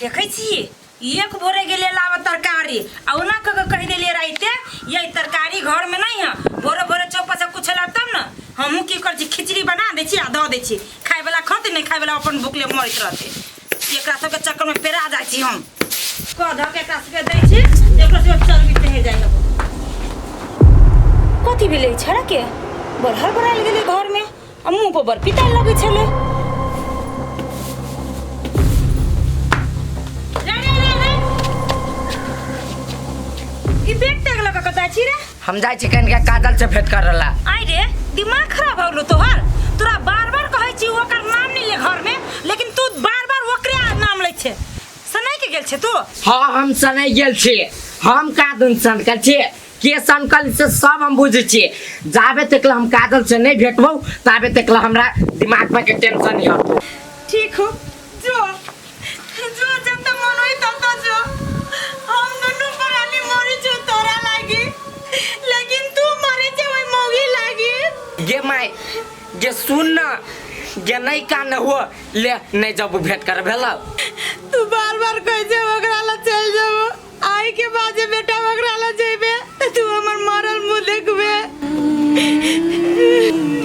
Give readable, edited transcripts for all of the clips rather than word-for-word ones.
देखै छी एक भोरे गेले लाव तरकारी आ ओना कह देलिए राइते ये तरकारी घर में नहीं है भोरे भोरे चौपा से कुछ लाब तब न हमहू की कर छी खिचड़ी बना दे छी आ द दे छी खाय वाला खते नहीं खाय वाला अपन भूखले मरत रहते एकरा सब के चक्कर में पेरा जाय छी हम क ध के एकरा सब के दै छी एकरा सब चर्बी तहे जाय लगो कथि भेलै छड़ा के बरहर बराल गेले घर में आ मुंह पर बर पिता लगे छले हम जाय छी कन के काजल से भेंट कर रला आई रे दिमाग खराब हो गेलो तोहर तोरा बार-बार कहै छी ओकर नाम नहीं ले घर में लेकिन तू बार-बार ओकरे नाम लै छे सनै के गेल छे तू हां हम सनै गेल छी हम कादन सन कर छी के संकल से सब हम बुझै छी जाबे तक हम काजल से नहीं भेटबो ताबे तक हमरा दिमाग में के टेंशन नहीं हटो ठीक हो जो जब तक मन होई तब तक जो हम दोनों परानी मरी छ तोरा लागी लेकिन तू मरे छ ओई मौगी लागी गे माय गे सुन ना गे नहीं कान हो ले नहीं जब भेंट कर भेला तू बार-बार कह जे ओकरा ला चल जाओ आई के बाद जे बेटा ओकरा ला जेबे तू हमर मरल मुंह देखबे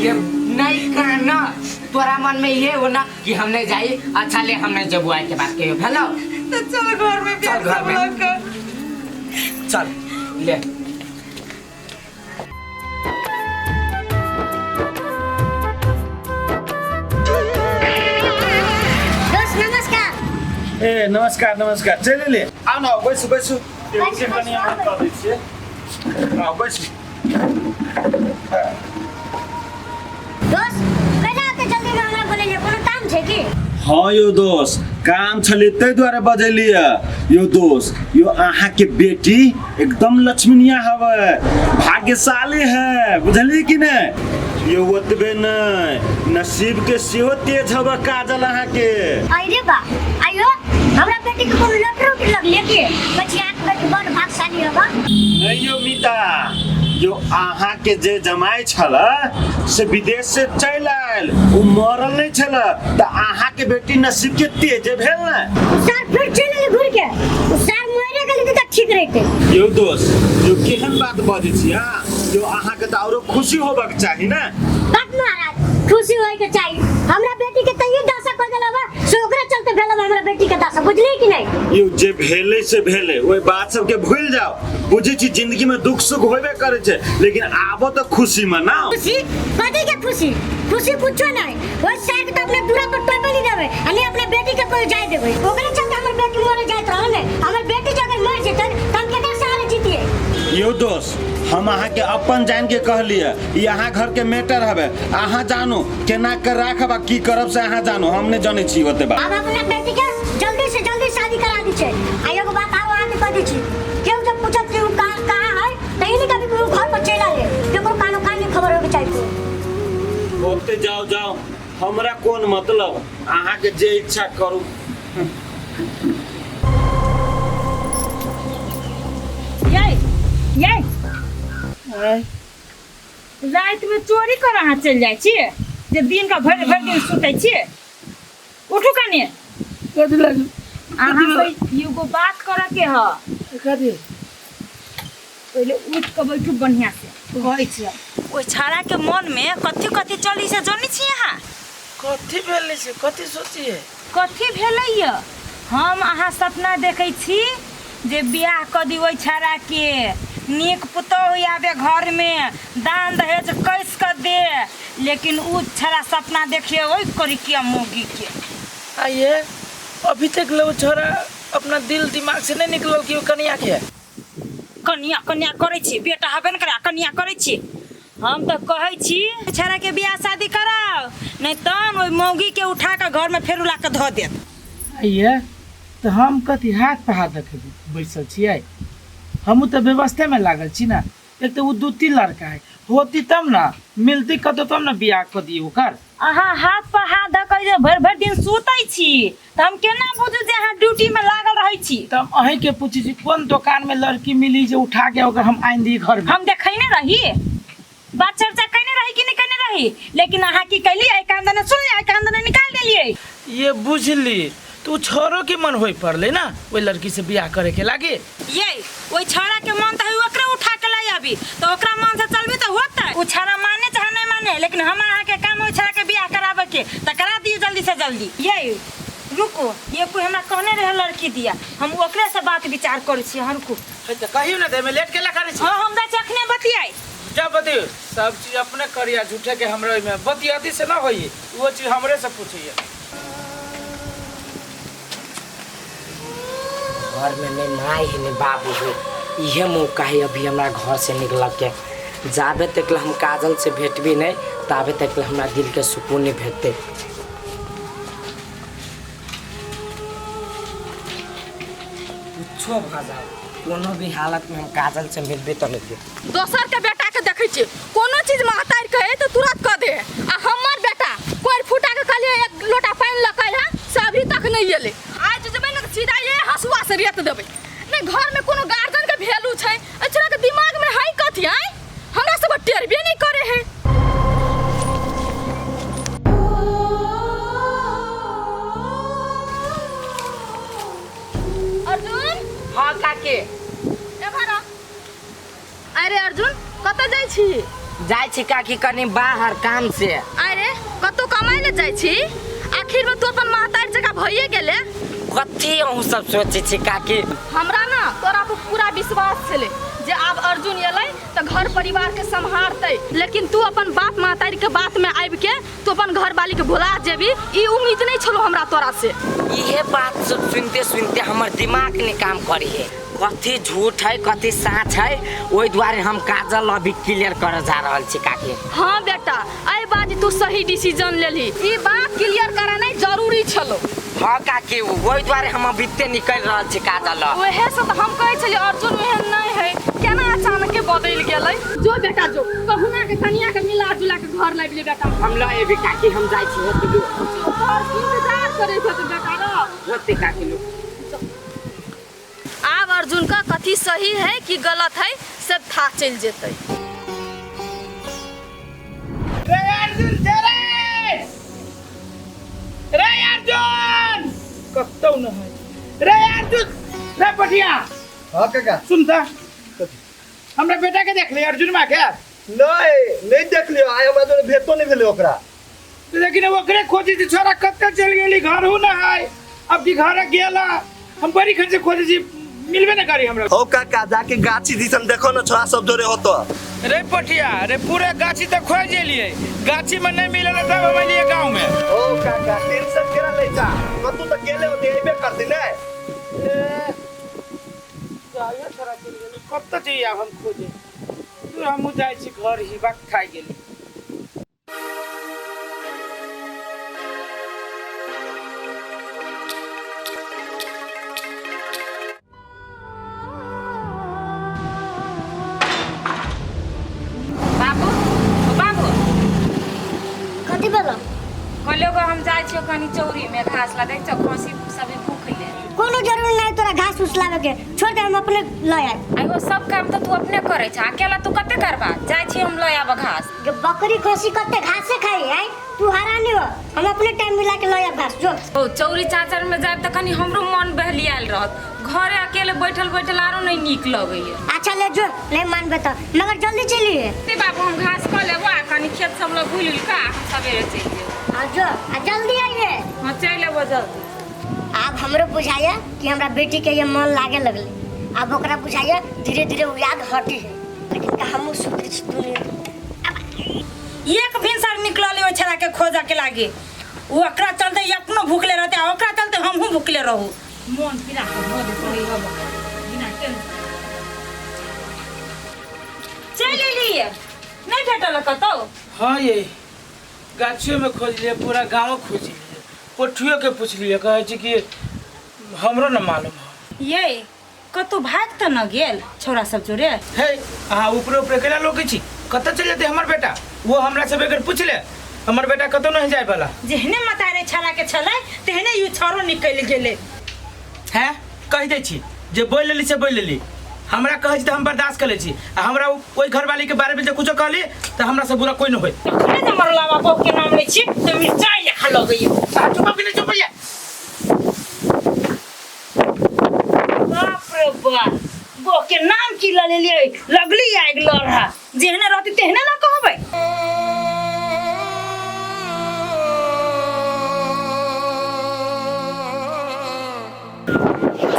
ये नहीं कान तोरा मन में ये हो ना कि हम नहीं जाई अच्छा ले हम नहीं जब आई के बात के भेला तो चल घर में चल घर में चल ले ए नमस्कार नमस्कार चले ले आओ ना बैसु बैसु त्यो के पनि यहाँ कर दै छियै आओ बैसु दोस्त कहिना आते जल्दी में हमरा बोले कोनो काम छै की हाँ यो दोस्त काम छले तै द्वारा बजलिए यो दोस्त यो आहा के बेटी एकदम लक्ष्मीनिया हवे भाग्यशाली है बुझली कि नहीं यो ओतबे नहीं नसीब के सेहो तेज हवे काजल आहा के अरे बा आयो हमरा बेटी के कोनो लटरू लगले के बचिया के बेटी बड़ भाग्यशाली हवा नहीं यो मीता जो आहा के जे जमाई छला से विदेश से चल आयल उ मरल नहीं छला त आहा के बेटी नसीब के तेज भेल ना सर फिर चले घुर के सर मरे गेल त ठीक रहते यो दोस्त जो केहन बात बजै छी हां जो आहा के त औरो खुशी होबक चाही ना बात महाराज खुशी होय के चाहिए हमरा बेटी के तइयो दशा कर देलबा सो ओकरा चलते भेल हमरा बेटी के दशा बुझली कि नहीं यो जे भेले से भेले ओई बात सब के भूल जाओ बुझै छी जिंदगी में दुख सुख होबे करे छे लेकिन आबो तो खुशी मनाओ खुशी कथी के खुशी खुशी कुछो नहीं वो सर के अपने दूरा पर टोपे नहीं देबे अने अपने बेटी के कोई जाय देबे ओकरे चलते हमर बेटी मरे जात रहल ने हमर बेटी जब मर जेतन तब केकर साल जीतिए यो दोस्त हम आहा के अपन जान के कहलिए यहाँ घर के मैटर हवे आहा जानो केना कर राखब की करब से आहा जानो हम ने जाने छी ओते बात अब अपना बेटी के जल्दी से जल्दी शादी करा दी छे आयो को बात आरो आके कह दी छी केहू जब पूछत कि कहां है तई नहीं कभी वो घर पर चला ले देखो कानो कान में खबर होके चाहिए ओते जाओ जाओ हमरा कोन मतलब आहा के जे इच्छा करू ये रात में चोरी कर अहाँ चल जाय छी जे दिन का भर दिन सुतै छी उठू कने कथि लागी अहाँ से एगो बात करे के ह कथि पहले उठ के बैठू बढ़िया से कहै छी ओइ छाड़ा के मन में कथि कथि चली से जानि छी अहाँ कथि भेलै से कथि सोचिए कथि भेलै हम अहाँ सपना देखै छी जे बियाह क दी ओइ छाड़ा के नीक पुतोह आवे घर में दान दहेज कैस कर दे लेकिन उ छाड़ा सपना देखिए ओइ करी के मोगी के आइए अभी तक लो छोरा अपना दिल दिमाग से नहीं निकलल कि कन्या के कन्या कन्या करे छी बेटा हबे न करे कन्या करे छी हम तो कहै छी छाड़ा के बियाह शादी कराओ नहीं तन ओइ मोगी के उठा के घर में फेर उला के ध देत आइए तो हम कथि हाथ पे हाथ रखे बैसल छियै हम तो व्यवस्था में लागल छी ना एक तो वो 2-3 लड़का है होती तब ना मिलती कतो तब ना बियाह क दिए ओकर अहाँ हाथ पर हाथ धकै जे भर भर दिन सुतै छी त हम केना बुझू जे अहाँ ड्यूटी में लागल रहै छी तब अहीं के पूछी छी कोन दुकान में लड़की मिली जे उठा के ओकर हम आइन दी घर में हम देखै ने रही बात चर्चा कने रही कि नहीं कने रही लेकिन अहाँ की कैली आई कांदने सुन ले आई कांदने निकाल देलिए ये बुझली तू छोरो के मन होई पड़ले ना ओई लड़की से बियाह करे के लागे। ये ओई छौड़ा के मन त ओकरा उठा के लाई आबी तो ओकरा मन से चलबी त होता उ छौड़ा माने चाहे नहीं माने, लेकिन हमारा के काम ओई छौड़ा के बियाह करावे के त करा दियो जल्दी से जल्दी। ये रुको, ये कोई हमरा कहने रहे लड़की दिया, हम ओकरे से बात विचार करै छी। हम रुको त कहियो ना दे में लेट केला करे छी। हां हम जा चखने बतियाई जब बतियो सब चीज अपने करिया, झूठे के हमरा में बतियाती से ना होई, वो चीज हमरे से पूछिए। घर में नहीं माई है नहीं बाबू है, यह मौका है अभी हमारा घर से निकल के। जाबे तक हम काजल से भेटबी नहीं ताबे तक हमारा दिल के सुकून नहीं भेटते। कुछो भा जाओ, कोनो भी हालत में हम काजल से मिलबे तो नहीं। दोसर के बेटा के देखै छी कोनो चीज महतार कहे तो तुरंत कह दे, आ हमर बेटा कोई फूटा के कहलिए एक लोटा पानी लकै है से अभी तक नहीं एले। आज जबे न सीधा ये हसुआ से रेत देबै नहीं। घर में कोनो गार्जियन के वैल्यू छै, अच्छा के दिमाग में है कथि है, हमरा सब टेरबे नहीं करे है। अर्जुन हाँ काके ए भरा। अरे अर्जुन कत जाइ छी? जाय छी काकी कनी बाहर काम से। अरे कतौ कमाई ले जाइ छी? आखिर में तू अपन महतारी जगह भइए गेले। कथी अहूँ सब सोचे छी काकी? हमरा ना तोरा पर पूरा विश्वास छले जे अब अर्जुन एलै तो घर परिवार के संभालतै, लेकिन तू अपन बाप महतारी के बात में आबि के तू अपन घर वाली के भुला जेबी, ई उम्मीद नहीं छलो हमरा तोरा से। ये बात सब सुनते सुनते हमर दिमाग ने काम करी है, कथी झूठ है कथी सच है, ओहि द्वारे हम काजल अभी क्लियर कर जा रहल छी काकी। हाँ बेटा, आई बात तू सही डिसीजन लेली, ई बात क्लियर कराना जरूरी छलो। हाँ काकी ओहि द्वारे हम बीते निकल रहल छी काजल। ओहे से तो हम कहै छलिए अर्जुन एहन नहीं है, केना अचानक के बदल गेलै। जो बेटा जो कहुना के कनिया के मिला जुला के घर लाबि ले बेटा। हम ल एबी काकी, हम जाय छी होते दो इंतजार करे होते बेटा रो होते काकी लो। अब अर्जुन का कथी सही है कि गलत है सब था चल जेतै। रे अर्जुन जरे रे अर्जुन कतौ न है रे अर्जुन रे पटिया। हाँ काका सुन त हमरा बेटा के देख ले अर्जुन मा के नहीं देख लियो, आय हमरा जोरे भेटो नहीं भेले ओकरा। लेकिन ओकरे खोजी थी छोरा कत्ते चल गेली, घर हो ना है, अब की घर गेला हम बड़ी खर्च से खोजे छी मिलबे ना करी हमरा। हो काका जाके गाछी दिसन देखो ना छोरा सब जोरे होतो। रे पटिया रे पूरे गाछी तक खोज गेलिए, गाछी में नहीं मिलल तब हम लिए गांव में। ओ काका टेंशन केना ले जा, कतु त गेले होते एबे करते ने। जाया छोरा चल गेली, कत्ते चाहिए अब हम खोजे, तू हम जाय छी घर ही बात खाई गेली। बाबू बाबू कथी बोलो? कहलियो गो हम जाय छियो कनी चौरी में घास ला, देख छ खसी सब भूख ले। कोनो जरूरी नहीं तोरा घास उस लावे के, छोड़ दे हम अपने ले आए। आइगो सब काम तो तू अपने करे छ, अकेला तू कते करबा? जाय छी हम ले आब घास। कि बकरी खसी कते घास से खाई है, तू हरानी हो, हम अपने टाइम मिला के ले आए घास जो। ओ चौरी चाचर में जाब त कनी हमरो मन बहलियाल रहत, घरे अकेले बैठल बैठल आरो नहीं नीक लगैया। अच्छा ले जो, नहीं मानबे तो मगर जल्दी चलिए। ते बाबू हम घास क लेबो, आ कनी खेत सब ल भूलिल का हम सवेरे चल जेबो। आ जो, आ जल्दी आइए। हां चल लेबो जल्दी। अब हमरो बुझाया कि हमरा बेटी के ये मन लागे लगले, अब ओकरा बुझाया धीरे धीरे वो याद हटी है, लेकिन का हम सुधर छी दुनिया। एक भिनसर निकलले ओ छड़ा के खोजा के लागे, वो ओकरा चलते अपनो भूखले रहते, आ ओकरा चलते हमहू भूखले रहू। मन पिला के हो दे सही हो बिना टेंशन। चल लिए नहीं भेटल कतो। हाँ ये गाछियों में खोज लिए, पूरा गांव खोज लिए, पोठियो के पूछ लिए, कहे छी कि हमरो न मालूम है। ये कतो भाग त न गेल छोरा सब जोरे? हे अहाँ ऊपर ऊपर केला लोके छी, कत चल जाते हमर बेटा? वो हमरा से बेगर पूछ ले, हमर बेटा कतो नहीं जाय वाला। जेहने मतारे छला के छले तेहने यू छोरो निकल गेले। हैं कह दे छी जे बोल लेली से बोल लेली, हमरा कहे छी त हम बर्दाश्त कर ले छी, आ हमरा ओई घरवाली के बारे में जे कुछो कहली त हमरा से बुरा कोई न होय। अरे मरला बाबू के नाम ले छी तो मिर्चाई खा लो गई। चुप के चुप बैग ल रहा जेहने रहती तेहने ना कहबै।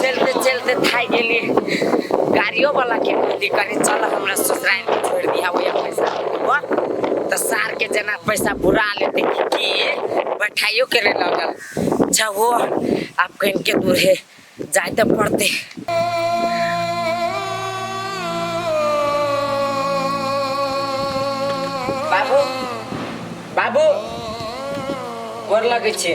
चलते चलते थाई गेली गाड़ियों वाला के नदी करे चल हमरा ससुराल में छोड़ दिया वो पैसा वो तो सार के जना पैसा बुरा ले देखी कि बैठाइयो करे लगल। अच्छा वो आप कहीं के दूर है जाए तो पड़ते। बाबू बाबू गोर लगे छे।